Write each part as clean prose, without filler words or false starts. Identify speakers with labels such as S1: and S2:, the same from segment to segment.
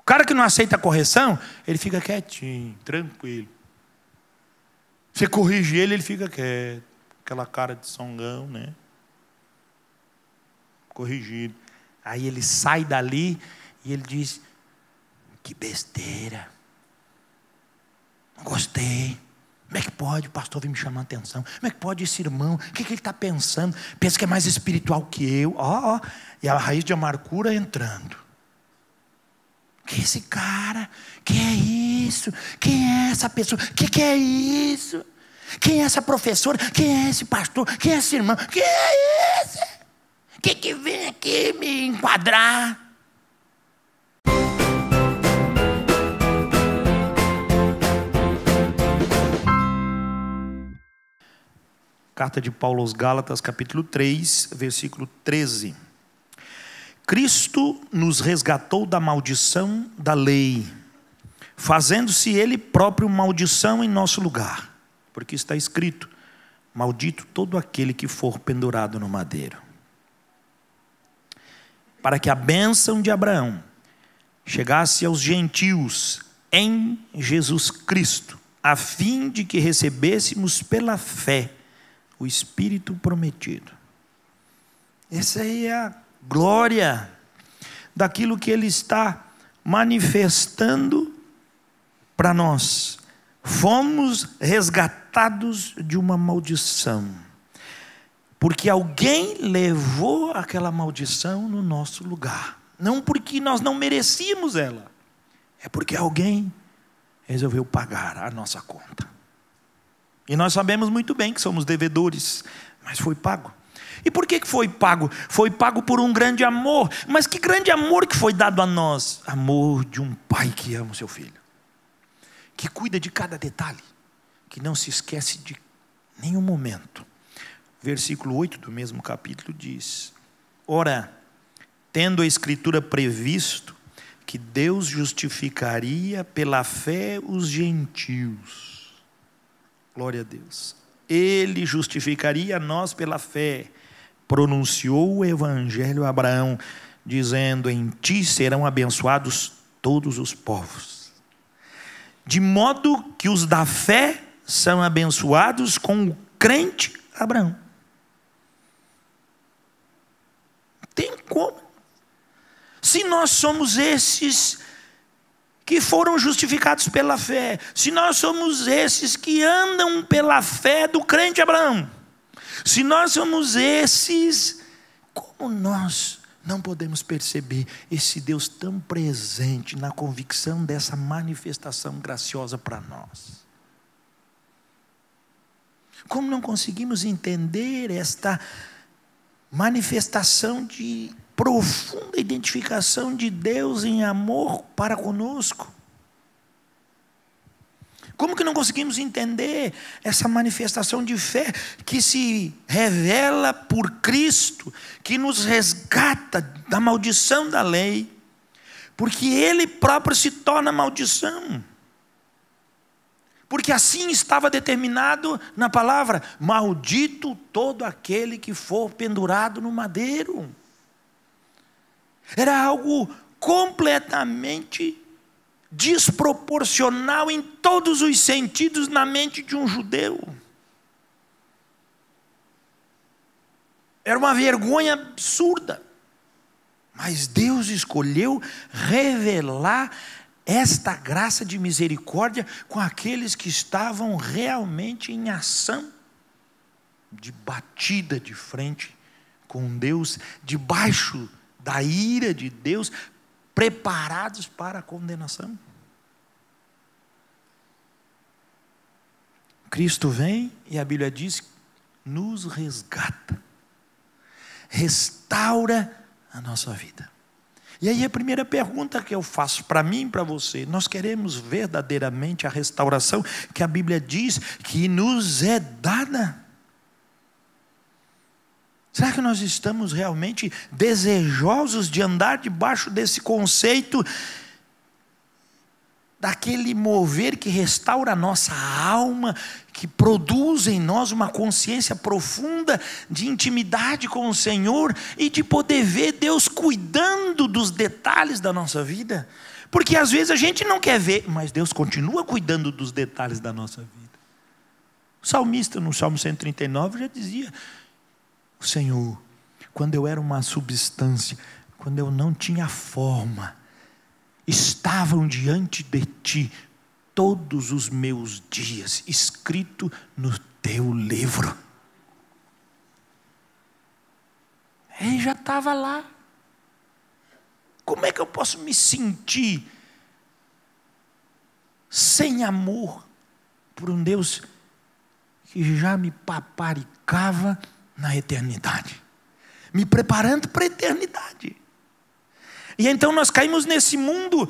S1: cara que não aceita a correção, ele fica quietinho, tranquilo. Você corrige ele, ele fica quieto. Aquela cara de songão, né? Corrigido. Aí ele sai dali e ele diz: que besteira. Não gostei. Como é que pode o pastor vir me chamar a atenção? Como é que pode esse irmão? O que ele está pensando? Pensa que é mais espiritual que eu. E a raiz de amargura entrando. Que é esse cara? Que é isso? Quem é essa pessoa? Que é isso? Quem é essa professora? Quem é esse pastor? Quem é esse irmão? Quem é esse? Que vem aqui me enquadrar? Carta de Paulo aos Gálatas, capítulo 3, versículo 13. Cristo nos resgatou da maldição da lei, fazendo-se Ele próprio maldição em nosso lugar. Porque está escrito: maldito todo aquele que for pendurado no madeiro. Para que a bênção de Abraão chegasse aos gentios em Jesus Cristo, a fim de que recebêssemos pela fé o Espírito prometido. Essa aí é a glória daquilo que Ele está manifestando para nós. Fomos resgatados de uma maldição, porque alguém levou aquela maldição no nosso lugar. Não porque nós não merecíamos ela, é porque alguém resolveu pagar a nossa conta. E nós sabemos muito bem que somos devedores, mas foi pago. E por que foi pago? Foi pago por um grande amor. Mas que grande amor que foi dado a nós? Amor de um pai que ama o seu filho, que cuida de cada detalhe, que não se esquece de nenhum momento. Versículo 8 do mesmo capítulo diz: ora, tendo a Escritura previsto que Deus justificaria pela fé os gentios. Glória a Deus. Ele justificaria nós pela fé. Pronunciou o evangelho a Abraão, dizendo: em ti serão abençoados todos os povos. De modo que os da fé são abençoados com o crente Abraão. Tem como? Se nós somos esses que foram justificados pela fé, se nós somos esses que andam pela fé do crente Abraão, se nós somos esses, como nós não podemos perceber esse Deus tão presente na convicção dessa manifestação graciosa para nós? Como não conseguimos entender esta manifestação de profunda identificação de Deus em amor para conosco? Como que não conseguimos entender essa manifestação de fé que se revela por Cristo, que nos resgata da maldição da lei, porque Ele próprio se torna maldição? Porque assim estava determinado na palavra: maldito todo aquele que for pendurado no madeiro. Era algo completamente desproporcional em todos os sentidos na mente de um judeu. Era uma vergonha absurda. Mas Deus escolheu revelar esta graça de misericórdia com aqueles que estavam realmente em ação, de batida de frente com Deus, debaixo da ira de Deus, preparados para a condenação. Cristo vem e a Bíblia diz: nos resgata, restaura a nossa vida. E aí a primeira pergunta que eu faço para mim e para você: nós queremos verdadeiramente a restauração que a Bíblia diz que nos é dada? Será que nós estamos realmente desejosos de andar debaixo desse conceito, daquele mover que restaura a nossa alma, que produz em nós uma consciência profunda de intimidade com o Senhor e de poder ver Deus cuidando dos detalhes da nossa vida? Porque às vezes a gente não quer ver, mas Deus continua cuidando dos detalhes da nossa vida. O salmista, no Salmo 139, já dizia: Senhor, quando eu era uma substância, quando eu não tinha forma, estavam diante de ti todos os meus dias, escrito no teu livro. Ele já estava lá. Como é que eu posso me sentir sem amor por um Deus que já me paparicava na eternidade, me preparando para a eternidade? E então nós caímos nesse mundo,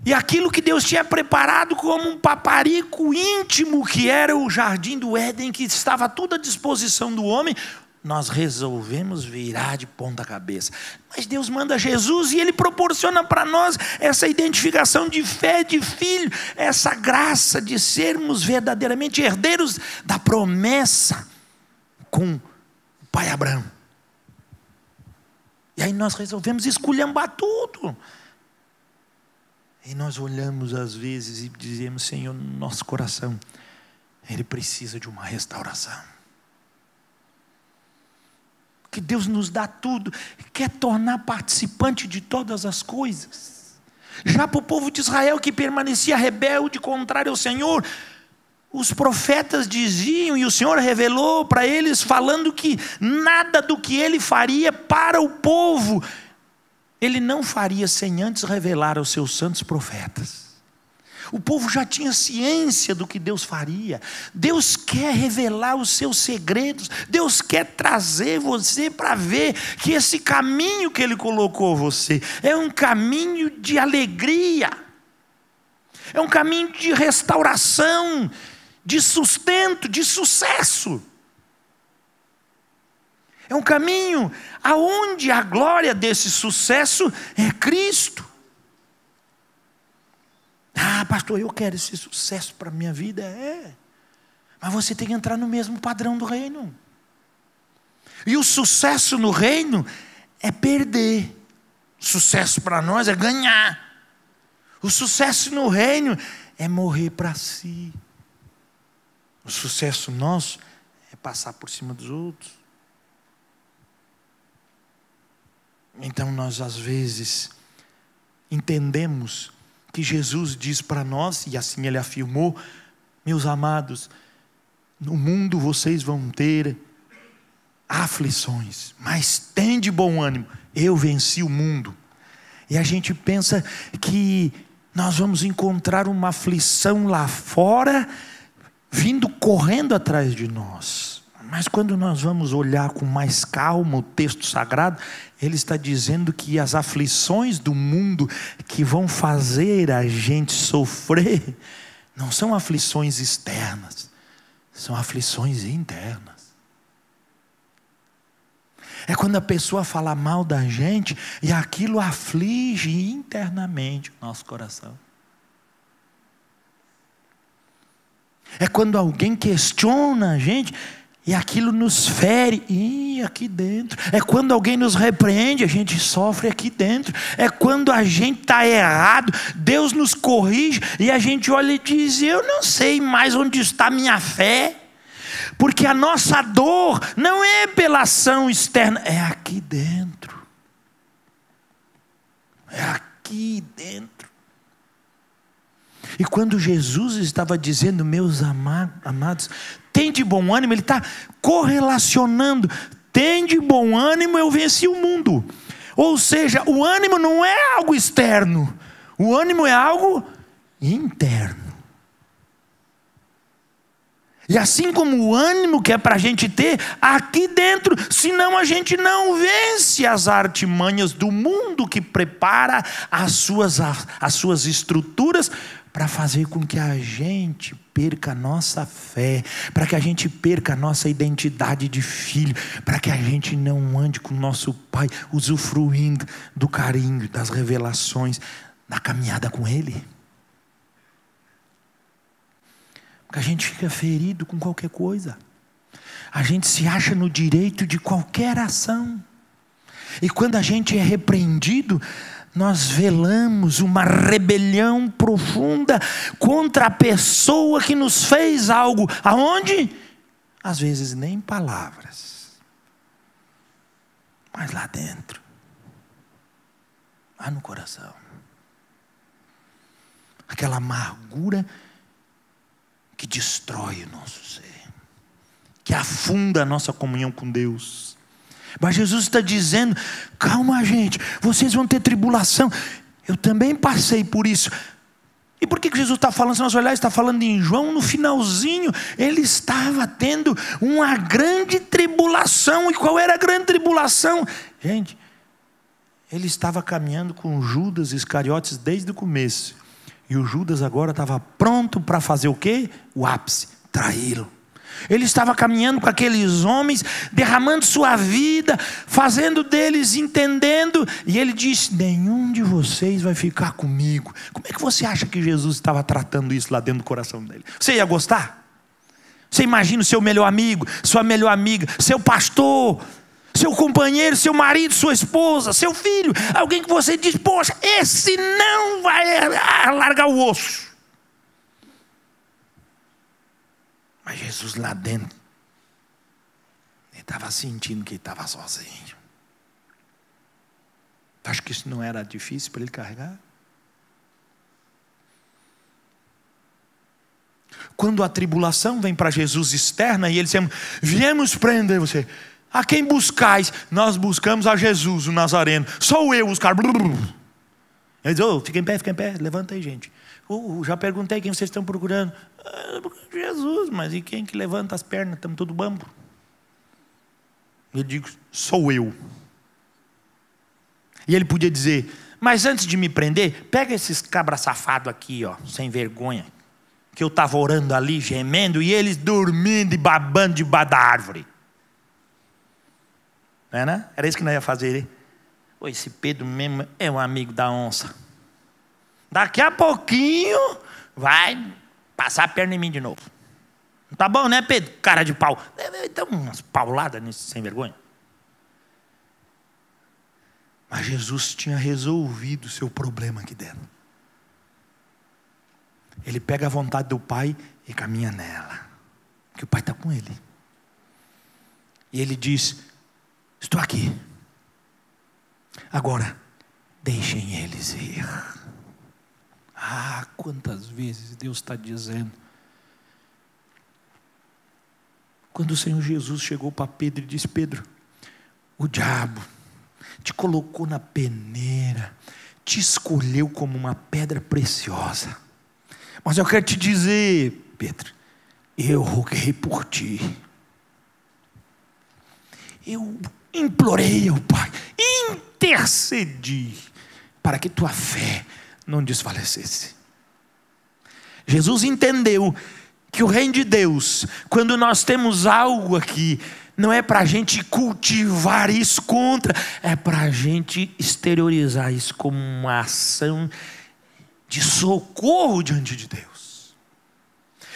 S1: e aquilo que Deus tinha preparado como um paparico íntimo, que era o jardim do Éden, que estava tudo à disposição do homem, nós resolvemos virar de ponta cabeça. Mas Deus manda Jesus e Ele proporciona para nós essa identificação de fé, de filho, essa graça de sermos verdadeiramente herdeiros da promessa com o pai Abraão. E aí nós resolvemos esculhambar tudo. E nós olhamos às vezes e dizemos: Senhor, nosso coração, ele precisa de uma restauração. Que Deus nos dá tudo, quer tornar participante de todas as coisas. Já para o povo de Israel, que permanecia rebelde, contrário ao Senhor, os profetas diziam, e o Senhor revelou para eles, falando que nada do que Ele faria para o povo, Ele não faria sem antes revelar aos seus santos profetas. O povo já tinha ciência do que Deus faria. Deus quer revelar os seus segredos. Deus quer trazer você para ver que esse caminho que Ele colocou você é um caminho de alegria, é um caminho de restauração, de sustento, de sucesso. É um caminho aonde a glória desse sucesso é Cristo. Ah, pastor, eu quero esse sucesso para a minha vida. Mas você tem que entrar no mesmo padrão do reino. E o sucesso no reino é perder. Sucesso para nós é ganhar. O sucesso no reino é morrer para si. O sucesso nosso é passar por cima dos outros. Então nós às vezes entendemos que Jesus diz para nós, e assim Ele afirmou: meus amados, no mundo vocês vão ter aflições, mas tende bom ânimo, eu venci o mundo. E a gente pensa que nós vamos encontrar uma aflição lá fora, vindo correndo atrás de nós. Mas quando nós vamos olhar com mais calma o texto sagrado, ele está dizendo que as aflições do mundo que vão fazer a gente sofrer, não são aflições externas, são aflições internas. É quando a pessoa fala mal da gente e aquilo aflige internamente o nosso coração. É quando alguém questiona a gente e aquilo nos fere aqui dentro. É quando alguém nos repreende, a gente sofre aqui dentro. É quando a gente está errado, Deus nos corrige e a gente olha e diz: eu não sei mais onde está a minha fé. Porque a nossa dor não é pela ação externa, é aqui dentro. É aqui dentro. E quando Jesus estava dizendo: meus amados, tende bom ânimo, Ele está correlacionando. Tende bom ânimo, eu venci o mundo. Ou seja, o ânimo não é algo externo, o ânimo é algo interno. E assim como o ânimo que é para a gente ter aqui dentro, senão a gente não vence as artimanhas do mundo que prepara as suas estruturas para fazer com que a gente perca a nossa fé, para que a gente perca a nossa identidade de filho, para que a gente não ande com o nosso Pai usufruindo do carinho, das revelações, da caminhada com Ele. Porque a gente fica ferido com qualquer coisa. A gente se acha no direito de qualquer ação. E quando a gente é repreendido, nós velamos uma rebelião profunda contra a pessoa que nos fez algo. Aonde? Às vezes nem palavras, mas lá dentro, lá no coração. Aquela amargura que destrói o nosso ser, que afunda a nossa comunhão com Deus. Mas Jesus está dizendo: calma, gente, vocês vão ter tribulação. Eu também passei por isso. E por que Jesus está falando? Se nós olharmos, está falando em João, no finalzinho, ele estava tendo uma grande tribulação. E qual era a grande tribulação? Gente, ele estava caminhando com Judas Iscariotes desde o começo. E o Judas agora estava pronto para fazer o quê? O ápice, traí-lo. Ele estava caminhando com aqueles homens, derramando sua vida, fazendo deles, entendendo. E ele disse: nenhum de vocês vai ficar comigo. Como é que você acha que Jesus estava tratando isso lá dentro do coração dele? Você ia gostar? Você imagina o seu melhor amigo, sua melhor amiga, seu pastor, seu companheiro, seu marido, sua esposa, seu filho, alguém que você diz: poxa, esse não vai largar o osso. Mas Jesus lá dentro, ele estava sentindo que ele estava sozinho. Acho que isso não era difícil para ele carregar. Quando a tribulação vem para Jesus externa e ele diz: viemos prender você. A quem buscais? Nós buscamos a Jesus, o Nazareno. Sou eu, os caras. Ele diz: fica em pé, levanta aí, gente. Já perguntei quem vocês estão procurando. Jesus, mas e quem que levanta as pernas? Estamos todo bambo. Eu digo: sou eu. E ele podia dizer: mas antes de me prender, pega esses cabras safados aqui, ó, sem vergonha, que eu estava orando ali, gemendo, e eles dormindo e babando debaixo da árvore. Não é, né? Era isso que nós ia fazer, hein? Esse Pedro mesmo é um amigo da onça. Daqui a pouquinho vai passar a perna em mim de novo. Não tá bom, né, Pedro? Cara de pau. Dá umas pauladas nisso, sem vergonha. Mas Jesus tinha resolvido o seu problema aqui dentro. Ele pega a vontade do Pai e caminha nela. Porque o Pai está com ele. E ele diz: estou aqui. Agora, deixem eles ir. Quantas vezes Deus está dizendo. Quando o Senhor Jesus chegou para Pedro e disse: Pedro, o diabo te colocou na peneira, te escolheu como uma pedra preciosa. Mas eu quero te dizer, Pedro, eu roguei por ti. Eu implorei ao Pai, intercedi para que tua fé não desfalecesse. Jesus entendeu que o reino de Deus, quando nós temos algo aqui, não é para a gente cultivar isso contra, é para a gente exteriorizar isso como uma ação de socorro diante de Deus.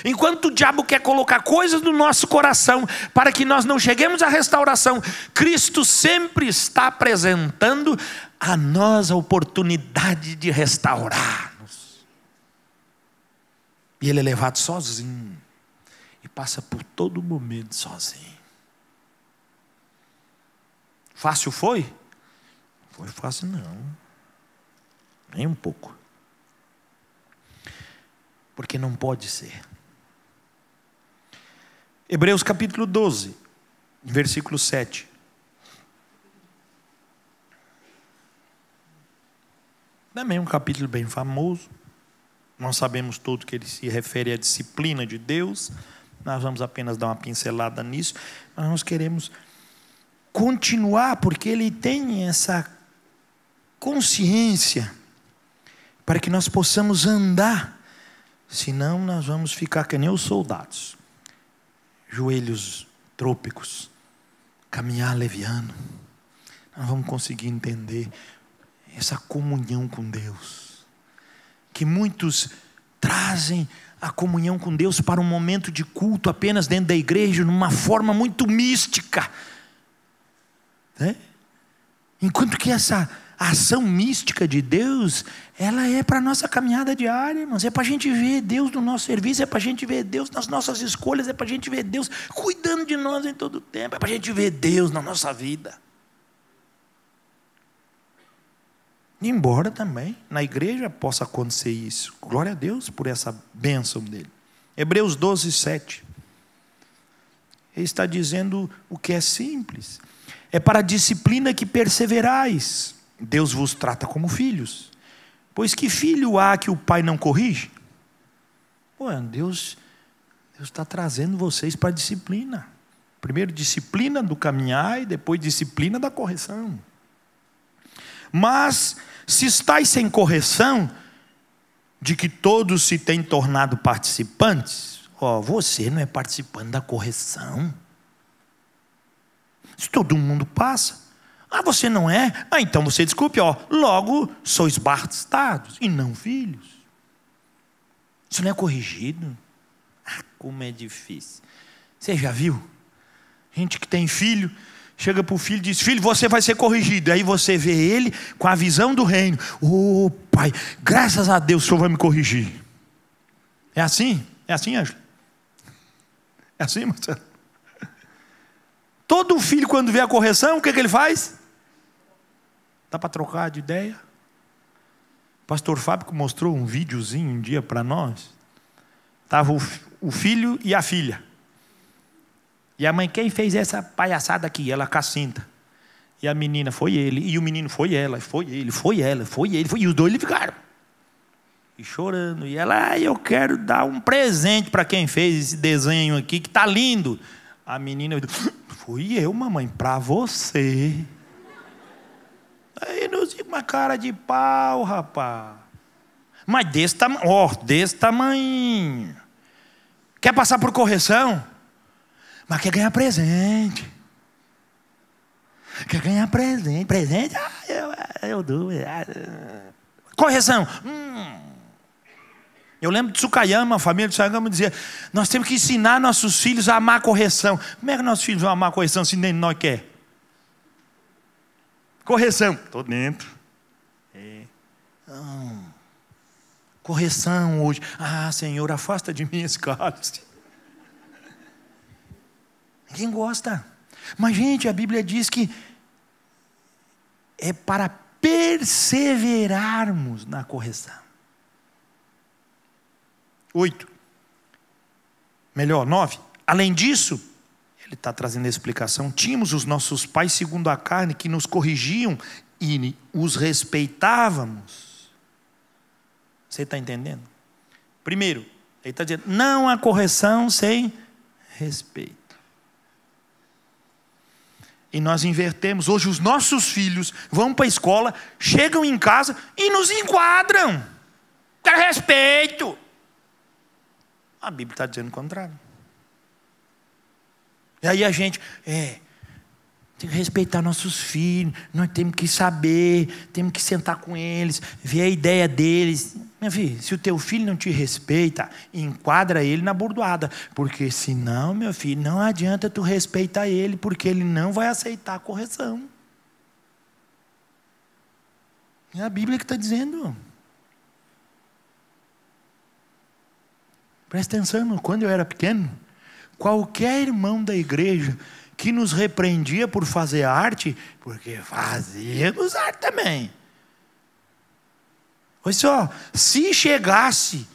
S1: Enquanto o diabo quer colocar coisas no nosso coração para que nós não cheguemos à restauração, Cristo sempre está apresentando a nós a oportunidade de restaurar-nos. E ele é levado sozinho e passa por todo momento sozinho. Fácil foi? Foi fácil não, nem um pouco. Porque não pode ser. Hebreus capítulo 12, versículo 7. Também um capítulo bem famoso. Nós sabemos todo que ele se refere à disciplina de Deus. Nós vamos apenas dar uma pincelada nisso. Mas nós queremos continuar, porque ele tem essa consciência para que nós possamos andar. Senão nós vamos ficar que nem os soldados. Joelhos trôpicos, caminhar leviano. Nós vamos conseguir entender essa comunhão com Deus. Que muitos trazem a comunhão com Deus para um momento de culto apenas dentro da igreja, numa forma muito mística. Enquanto que essa a ação mística de Deus, ela é para a nossa caminhada diária, irmãos. É para a gente ver Deus no nosso serviço, é para a gente ver Deus nas nossas escolhas, é para a gente ver Deus cuidando de nós em todo o tempo, é para a gente ver Deus na nossa vida. Embora também na igreja possa acontecer isso. Glória a Deus por essa bênção dele. Hebreus 12, 7. Ele está dizendo o que é simples. É para a disciplina que perseverais. Deus vos trata como filhos. Pois que filho há que o pai não corrige? Pô, Deus está trazendo vocês para a disciplina. Primeiro disciplina do caminhar e depois disciplina da correção. Mas se estáis sem correção, de que todos se têm tornado participantes, você não é participante da correção. Se todo mundo passa, você não é? Então você desculpe, logo sois bastardos e não filhos. Isso não é corrigido? Como é difícil. Você já viu? Gente que tem filho, chega para o filho e diz: filho, você vai ser corrigido. Aí você vê ele com a visão do reino. Pai, graças a Deus o senhor vai me corrigir. É assim? É assim, Ângelo? É assim, Marcelo? Todo filho, quando vê a correção, o que ele faz? Dá para trocar de ideia? O pastor Fábio mostrou um videozinho um dia para nós. Estava o filho e a filha. E a mãe: quem fez essa palhaçada aqui? Ela com a cinta. E a menina: foi ele. E o menino: foi ela. Foi ele, foi ela, foi ele. E os dois ficaram. E chorando. E ela: eu quero dar um presente para quem fez esse desenho aqui, que está lindo. A menina: fui eu, mamãe, para você. Aí nos digo, uma cara de pau, rapaz. Mas desse tamanho, desse tamanho. Quer passar por correção? Mas quer ganhar presente. Quer ganhar presente. Presente? Eu dou. Correção. Eu lembro de Tsukayama, a família de Tsukayama dizia: nós temos que ensinar nossos filhos a amar a correção. Como é que nossos filhos vão amar a correção se nem nós quer? Correção. Estou dentro. Correção hoje. Senhor, afasta de mim esse cálice. Ninguém gosta. Mas, gente, a Bíblia diz que é para perseverarmos na correção. 8. Melhor, 9. Além disso, ele está trazendo a explicação. Tínhamos os nossos pais segundo a carne que nos corrigiam e os respeitávamos. Você está entendendo? Primeiro, ele está dizendo: não há correção sem respeito. E nós invertemos. Hoje os nossos filhos vão para a escola, chegam em casa e nos enquadram. Quero respeito. A Bíblia está dizendo o contrário. E aí a gente tem que respeitar nossos filhos. Nós temos que saber, temos que sentar com eles, ver a ideia deles. Minha filha, se o teu filho não te respeita, enquadra ele na bordoada. Porque senão, meu filho, não adianta tu respeitar ele, porque ele não vai aceitar a correção. É a Bíblia que está dizendo. Presta atenção, quando eu era pequeno, qualquer irmão da igreja que nos repreendia por fazer arte, porque fazíamos arte também. Olha só, se chegasse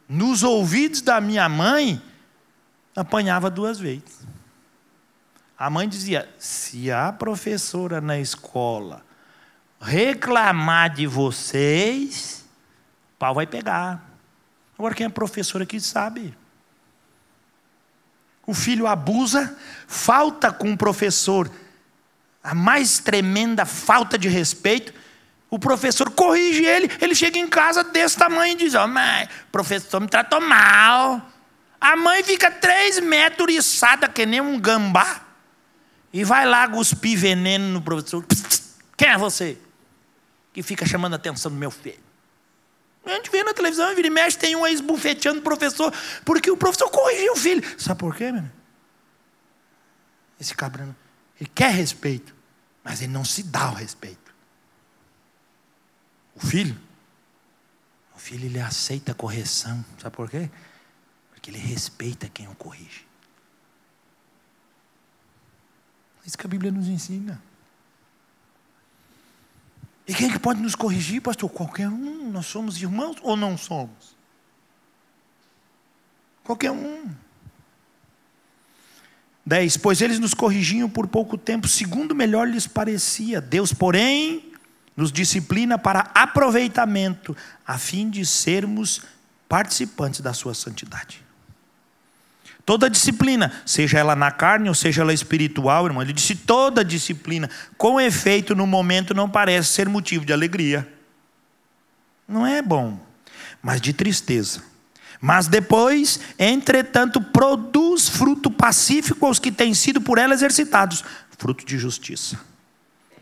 S1: nos ouvidos da minha mãe, apanhava 2 vezes. A mãe dizia: se a professora na escola reclamar de vocês, o pau vai pegar. Agora quem é professor aqui sabe. O filho abusa, falta com o professor a mais tremenda falta de respeito. O professor corrige ele, ele chega em casa desse tamanho e diz: mãe, o professor me tratou mal. A mãe fica 3 metros içada que nem um gambá e vai lá cuspir veneno no professor. Quem é você que fica chamando a atenção do meu filho? A gente vê na televisão, vira e mexe, tem um esbufeteando o professor, porque o professor corrigiu o filho. Sabe por quê, meu? Esse cabrão, ele quer respeito, mas ele não se dá o respeito. O filho ele aceita a correção. Sabe por quê? Porque ele respeita quem o corrige. É isso que a Bíblia nos ensina. E quem é que pode nos corrigir, pastor? Qualquer um. Nós somos irmãos ou não somos? Qualquer um. 10. Pois eles nos corrigiam por pouco tempo, segundo melhor lhes parecia. Deus, porém, nos disciplina para aproveitamento, a fim de sermos participantes da sua santidade. Toda disciplina, seja ela na carne ou seja ela espiritual, irmão, ele disse toda disciplina, com efeito no momento não parece ser motivo de alegria. Não é bom, mas de tristeza. Mas depois, entretanto, produz fruto pacífico aos que têm sido por ela exercitados, fruto de justiça.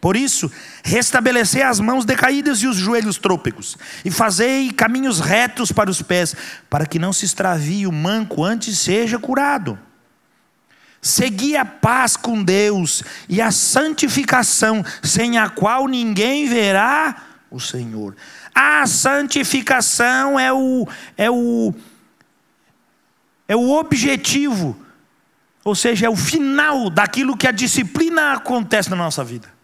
S1: Por isso, restabelecei as mãos decaídas e os joelhos trôpegos, e fazei caminhos retos para os pés, para que não se extravie o manco, antes seja curado. Segui a paz com Deus e a santificação, sem a qual ninguém verá o Senhor. A santificação é o objetivo, ou seja, é o final daquilo que a disciplina acontece na nossa vida.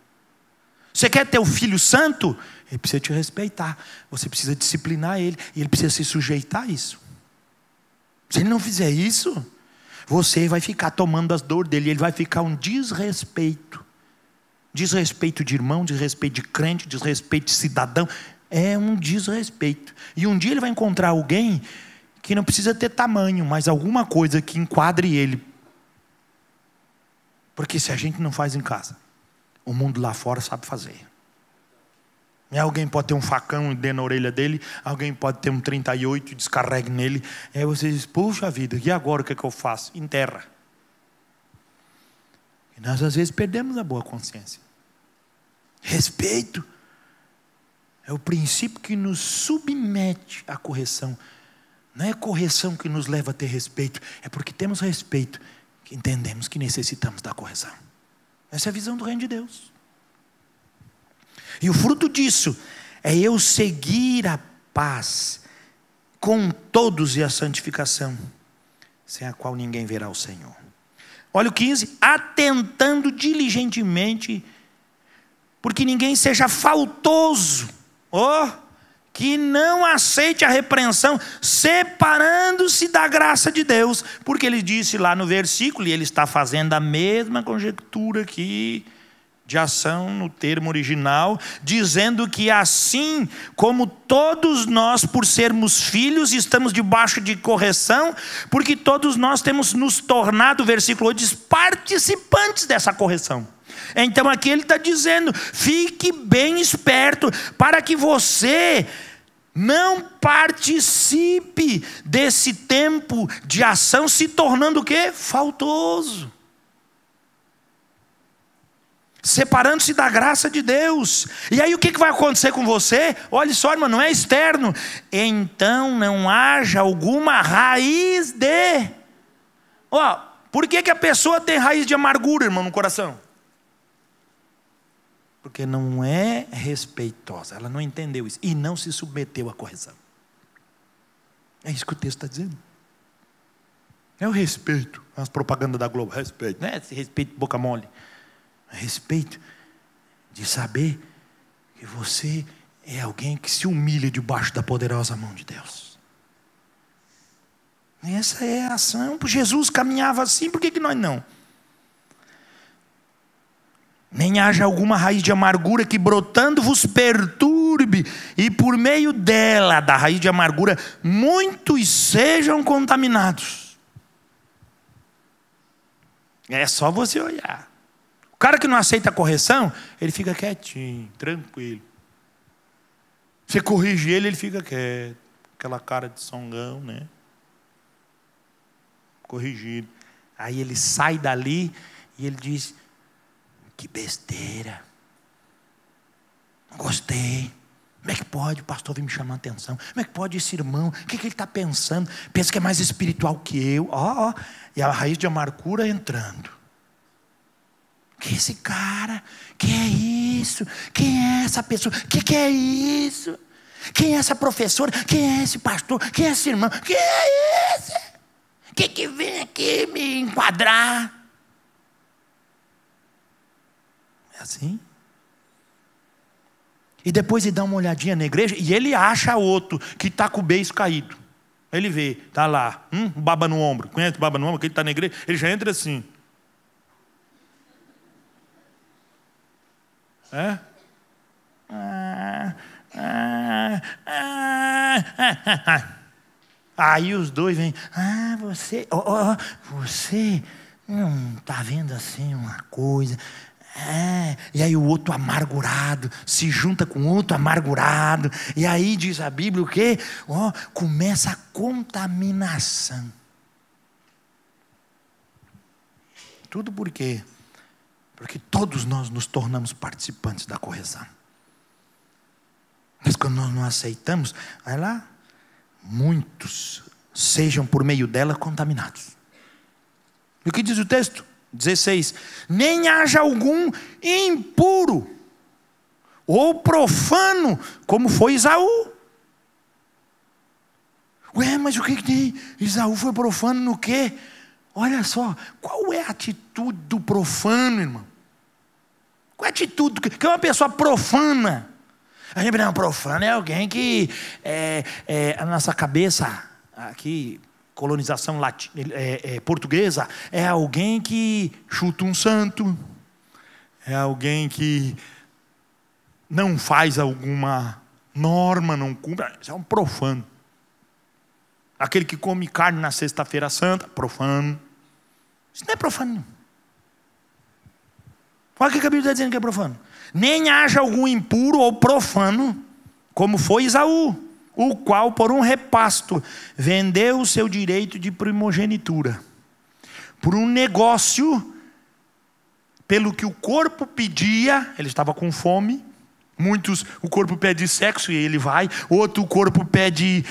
S1: Você quer ter o filho santo? Ele precisa te respeitar. Você precisa disciplinar ele. E ele precisa se sujeitar a isso. Se ele não fizer isso, você vai ficar tomando as dores dele. Ele vai ficar um desrespeito. Desrespeito de irmão, desrespeito de crente, desrespeito de cidadão. É um desrespeito. E um dia ele vai encontrar alguém que não precisa ter tamanho, mas alguma coisa que enquadre ele. Porque se a gente não faz em casa, o mundo lá fora sabe fazer. E alguém pode ter um facão e dê na orelha dele, alguém pode ter um 38 e descarregue nele. Aí você diz, puxa vida, e agora o que é que eu faço? Enterra. E nós às vezes perdemos a boa consciência. Respeito é o princípio que nos submete à correção. Não é correção que nos leva a ter respeito, é porque temos respeito que entendemos que necessitamos da correção. Essa é a visão do reino de Deus. E o fruto disso é eu seguir a paz com todos e a santificação, sem a qual ninguém verá o Senhor. Olha o 15. Atentando diligentemente, porque ninguém seja faltoso, que não aceite a repreensão, separando-se da graça de Deus. Porque ele disse lá no versículo, e ele está fazendo a mesma conjectura aqui, de ação no termo original, dizendo que assim como todos nós, por sermos filhos, estamos debaixo de correção, porque todos nós temos nos tornado, versículo 8 diz, participantes dessa correção. Então aqui ele está dizendo, fique bem esperto, para que você não participe desse tempo de ação, se tornando o quê? Faltoso. Separando-se da graça de Deus. E aí o que vai acontecer com você? Olha só, irmão, não é externo. Então não haja alguma raiz de... por que a pessoa tem raiz de amargura, irmão, no coração? Porque não é respeitosa. Ela não entendeu isso. E não se submeteu à correção. É isso que o texto está dizendo. É o respeito. As propagandas da Globo. Respeito. Não é esse respeito boca mole. Respeito de saber que você é alguém que se humilha debaixo da poderosa mão de Deus. E essa é a ação. Jesus caminhava assim, por que nós não? Nem haja alguma raiz de amargura que brotando vos perturbe, e por meio dela, da raiz de amargura, muitos sejam contaminados. É só você olhar. O cara que não aceita a correção, ele fica quietinho, tranquilo. Você corrige ele, ele fica quieto. Aquela cara de songão, né? Corrigido. Aí ele sai dali e ele diz, que besteira. Não gostei. Como é que pode o pastor vir me chamar a atenção? Como é que pode esse irmão? O que ele está pensando? Pensa que é mais espiritual que eu. E a raiz de amargura entrando. Que esse cara? Que é isso? Quem é essa pessoa? Que é isso? Quem é essa professora? Quem é esse pastor? Quem é esse irmão? Quem é esse? Que vem aqui me enquadrar? É assim? E depois ele dá uma olhadinha na igreja e ele acha outro que está com o beiço caído. Ele vê, está lá, baba no ombro. Conhece o baba no ombro? Que ele está na igreja, ele já entra assim. É? Aí os dois vêm, você não está vendo assim uma coisa? E aí o outro amargurado se junta com outro amargurado, e aí diz a Bíblia o quê? Começa a contaminação. Tudo por quê? Porque todos nós nos tornamos participantes da correção. Mas quando nós não aceitamos, vai lá, muitos sejam por meio dela contaminados. E o que diz o texto? 16: nem haja algum impuro ou profano, como foi Esaú. Mas o que tem? Esaú foi profano no quê? Olha só, qual é a atitude do profano, irmão? Qual é a atitude? Que é uma pessoa profana? A gente não, profano é alguém que a nossa cabeça aqui, colonização portuguesa, é alguém que chuta um santo, é alguém que não faz alguma norma, não cumpre. Isso é um profano. Aquele que come carne na sexta-feira santa, profano. Isso não é profano, não. Olha o que a Bíblia está dizendo que é profano. Nem haja algum impuro ou profano, como foi Esaú, o qual por um repasto vendeu o seu direito de primogenitura, por um negócio, pelo que o corpo pedia. Ele estava com fome. Muitos, o corpo pede sexo e ele vai. Outro, o corpo pede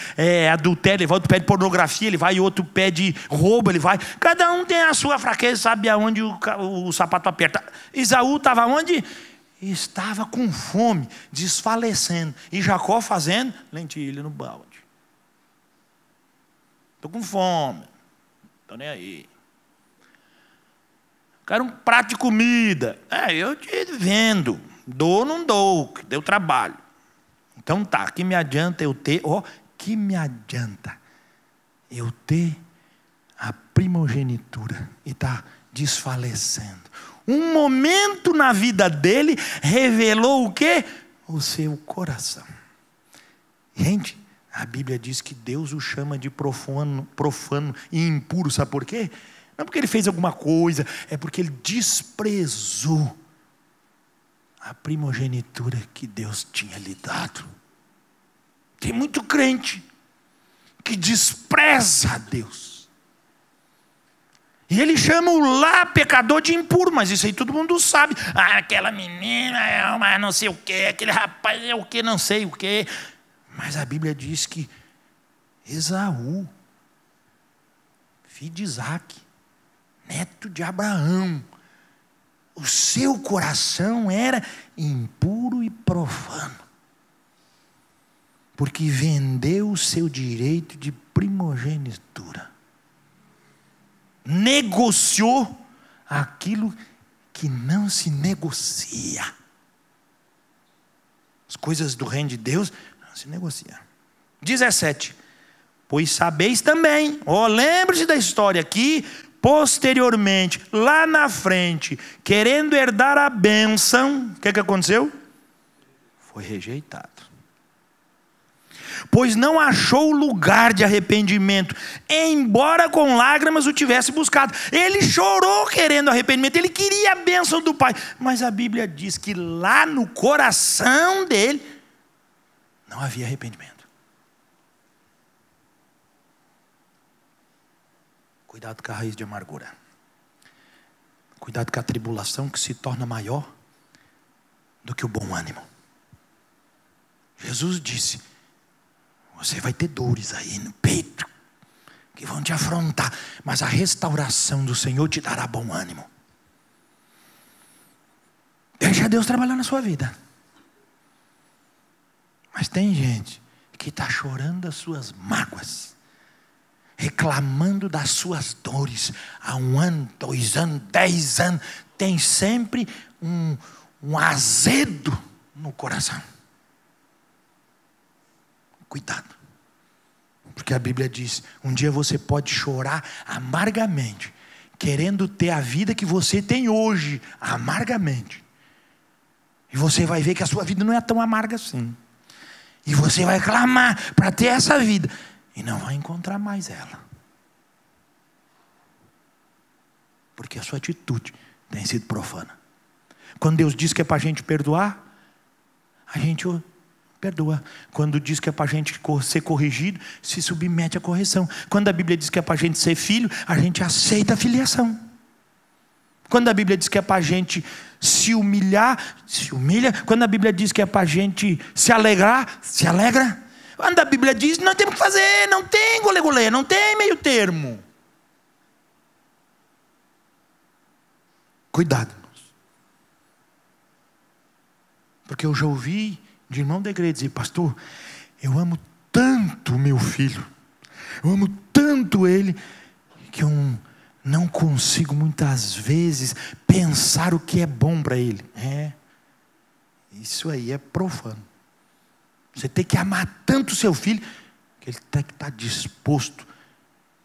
S1: adultério, ele vai. Outro pede pornografia, ele vai. Outro pede roubo, ele vai. Cada um tem a sua fraqueza, sabe aonde o sapato aperta. Esaú estava onde? Estava com fome, desfalecendo. E Jacó fazendo lentilha no balde. Estou com fome, estou nem aí. Quero um prato de comida. Eu te vendo. Dou ou não dou, deu trabalho. Então tá, que me adianta eu ter, que me adianta eu ter a primogenitura e tá desfalecendo. Um momento na vida dele revelou o quê? O seu coração. Gente, a Bíblia diz que Deus o chama de profano e impuro, sabe por quê? Não porque ele fez alguma coisa, é porque ele desprezou a primogenitura que Deus tinha lhe dado. Tem muito crente que despreza a Deus. E ele chama o lá pecador de impuro, mas isso aí todo mundo sabe. Aquela menina é uma não sei o quê, aquele rapaz é o que não sei o quê. Mas a Bíblia diz que Esaú, filho de Isaac, neto de Abraão, o seu coração era impuro e profano, porque vendeu o seu direito de primogenitura, negociou aquilo que não se negocia. As coisas do reino de Deus não se negociam. 17: pois sabeis também, lembre-se da história aqui. Posteriormente, lá na frente, querendo herdar a bênção, o que aconteceu? Foi rejeitado. Pois não achou lugar de arrependimento, embora com lágrimas o tivesse buscado. Ele chorou querendo arrependimento, ele queria a bênção do Pai. Mas a Bíblia diz que lá no coração dele não havia arrependimento. Cuidado com a raiz de amargura. Cuidado com a tribulação que se torna maior do que o bom ânimo. Jesus disse: você vai ter dores aí no peito que vão te afrontar, mas a restauração do Senhor te dará bom ânimo. Deixa Deus trabalhar na sua vida. Mas tem gente que está chorando das suas mágoas, reclamando das suas dores há 1 ano, 2 anos, 10 anos. Tem sempre um azedo no coração. Cuidado. Porque a Bíblia diz, um dia você pode chorar amargamente, querendo ter a vida que você tem hoje, amargamente. E você vai ver que a sua vida não é tão amarga assim. E você vai clamar para ter essa vida, e não vai encontrar mais ela. Porque a sua atitude tem sido profana. Quando Deus diz que é para a gente perdoar, a gente perdoa. Quando diz que é para a gente ser corrigido, se submete à correção. Quando a Bíblia diz que é para a gente ser filho, a gente aceita a filiação. Quando a Bíblia diz que é para a gente se humilhar, se humilha. Quando a Bíblia diz que é para a gente se alegrar, se alegra. Quando a Bíblia diz, não tem o que fazer, não tem gole-gole, não tem meio termo. Cuidado. Porque eu já ouvi de irmão da igreja dizer, pastor, eu amo tanto meu filho, eu amo tanto ele, que eu não consigo muitas vezes pensar o que é bom para ele. Isso aí é profano. Você tem que amar tanto o seu filho, que ele tem que estar disposto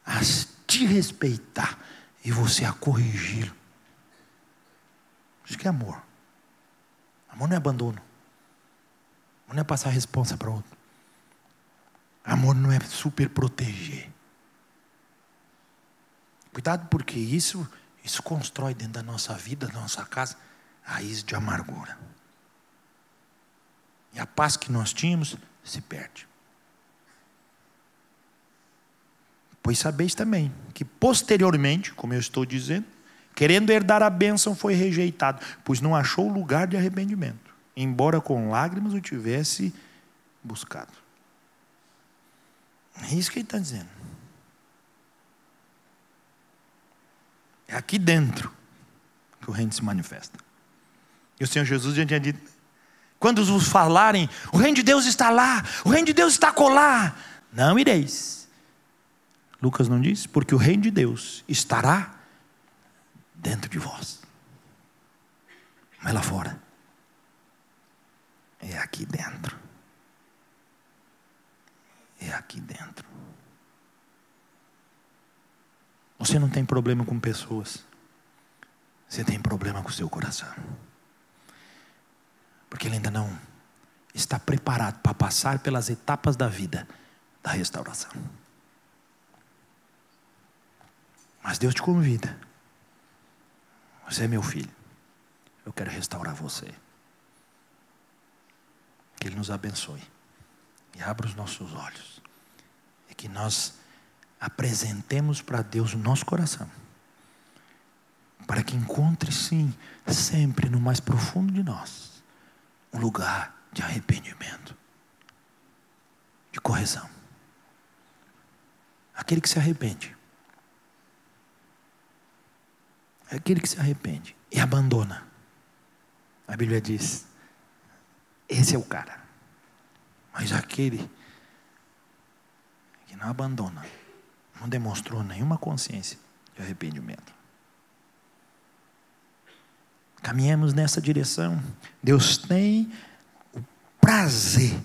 S1: a te respeitar e você a corrigi-lo. Isso que é amor. Amor não é abandono. Amor não é passar a responsa para outro. Amor não é super proteger. Cuidado, porque isso constrói dentro da nossa vida, da nossa casa, raiz de amargura. E a paz que nós tínhamos se perde. Pois sabeis também que posteriormente, como eu estou dizendo, querendo herdar a bênção, foi rejeitado, pois não achou lugar de arrependimento, embora com lágrimas o tivesse buscado. É isso que ele está dizendo. É aqui dentro que o reino se manifesta. E o Senhor Jesus já tinha dito, quando vos falarem, o reino de Deus está lá, o reino de Deus está acolá, não ireis. Lucas não diz? Porque o reino de Deus estará dentro de vós. Não é lá fora. É aqui dentro. É aqui dentro. Você não tem problema com pessoas. Você tem problema com o seu coração. Porque ele ainda não está preparado para passar pelas etapas da vida da restauração. Mas Deus te convida. Você é meu filho. Eu quero restaurar você. Que Ele nos abençoe. E abra os nossos olhos. E que nós apresentemos para Deus o nosso coração. Para que encontre sim, sempre no mais profundo de nós, um lugar de arrependimento. De correção. Aquele que se arrepende. É aquele que se arrepende e abandona. A Bíblia diz, esse é o cara. Mas aquele que não abandona, não demonstrou nenhuma consciência de arrependimento. Caminhemos nessa direção. Deus tem o prazer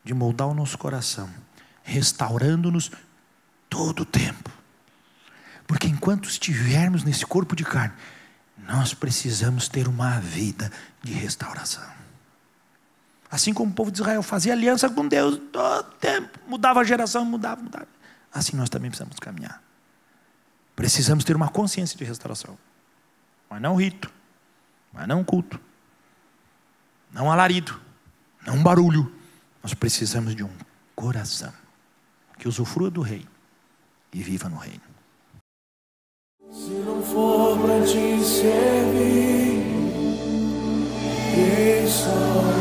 S1: de moldar o nosso coração, restaurando-nos todo o tempo. Porque enquanto estivermos nesse corpo de carne, nós precisamos ter uma vida de restauração. Assim como o povo de Israel fazia aliança com Deus todo tempo, mudava a geração, mudava. Assim nós também precisamos caminhar. Precisamos ter uma consciência de restauração. Mas não rito, mas não culto, não alarido, não barulho. Nós precisamos de um coração que usufrua do reino e viva no reino.
S2: Se não for pra te servir, quem sou?